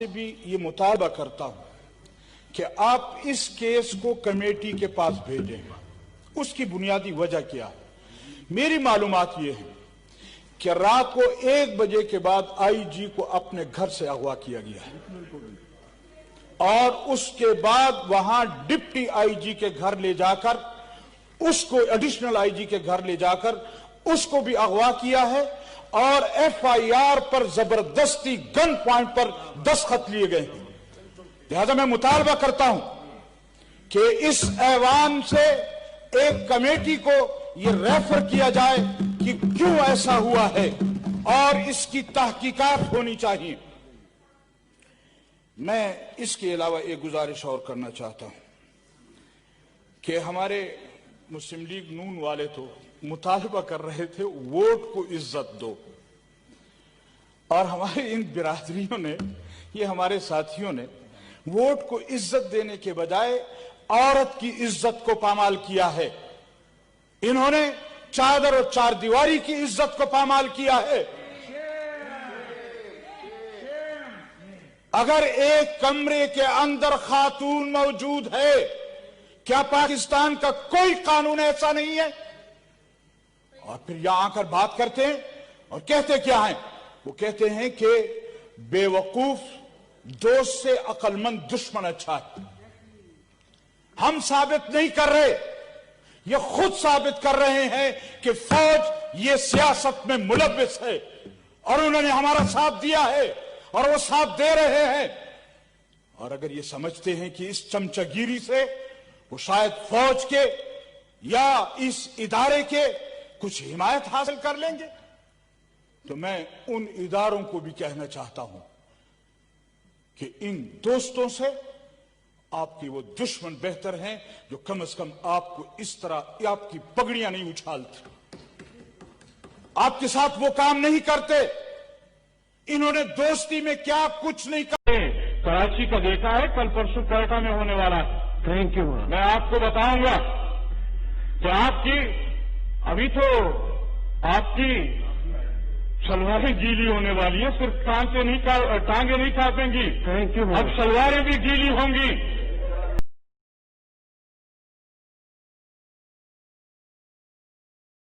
से भी ये मुतालबा करता हूं कि आप इस केस को कमेटी के पास भेजें। उसकी बुनियादी वजह क्या है? मेरी मालूमात ये है कि रात को 1 बजे के बाद आईजी को अपने घर से अगवा किया गया है और उसके बाद वहां डिप्टी आईजी के घर ले जाकर उसको एडिशनल आईजी के घर ले जाकर उसको भी अगवा किया है और एफआईआर पर जबरदस्ती गन पॉइंट पर दस्तखत लिए गए हैं। लिहाजा मैं मुतालबा करता हूं कि इस ऐवान से एक कमेटी को ये रेफर किया जाए कि क्यों ऐसा हुआ है और इसकी तहकीकात होनी चाहिए। मैं इसके अलावा एक गुजारिश और करना चाहता हूं कि हमारे मुस्लिम लीग नून वाले तो मुतालबा कर रहे थे वोट को इज्जत दो, और हमारे इन बिरादरियों ने, ये हमारे साथियों ने वोट को इज्जत देने के बजाय औरत की इज्जत को पामाल किया है। इन्होंने चादर और चारदीवारी की इज्जत को पामाल किया है। अगर एक कमरे के अंदर खातून मौजूद है, क्या पाकिस्तान का कोई कानून ऐसा नहीं है? और फिर यहां आकर बात करते हैं और कहते क्या हैं? वो कहते हैं कि बेवकूफ दोस्त से अक्लमंद दुश्मन अच्छा है। हम साबित नहीं कर रहे, ये खुद साबित कर रहे हैं कि फौज ये सियासत में मुलव्विस है और उन्होंने हमारा साथ दिया है और वो साथ दे रहे हैं। और अगर ये समझते हैं कि इस चमचागिरी से वो शायद फौज के या इस इदारे के कुछ हिमायत हासिल कर लेंगे, तो मैं उन इदारों को भी कहना चाहता हूं कि इन दोस्तों से आपके वो दुश्मन बेहतर हैं जो कम से कम आपको इस तरह आपकी पगड़ियां नहीं उछालते, आपके साथ वो काम नहीं करते। इन्होंने दोस्ती में क्या कुछ नहीं कर। कराची का देखा है, कल परसों कोयटा में होने वाला। Thank you. मैं आपको बताऊंगा कि आपकी अभी तो आपकी सलवारें गीली होने वाली है, सिर्फ टांगे नहीं काटेंगी। Thank you. अब सलवारें भी गीली होंगी।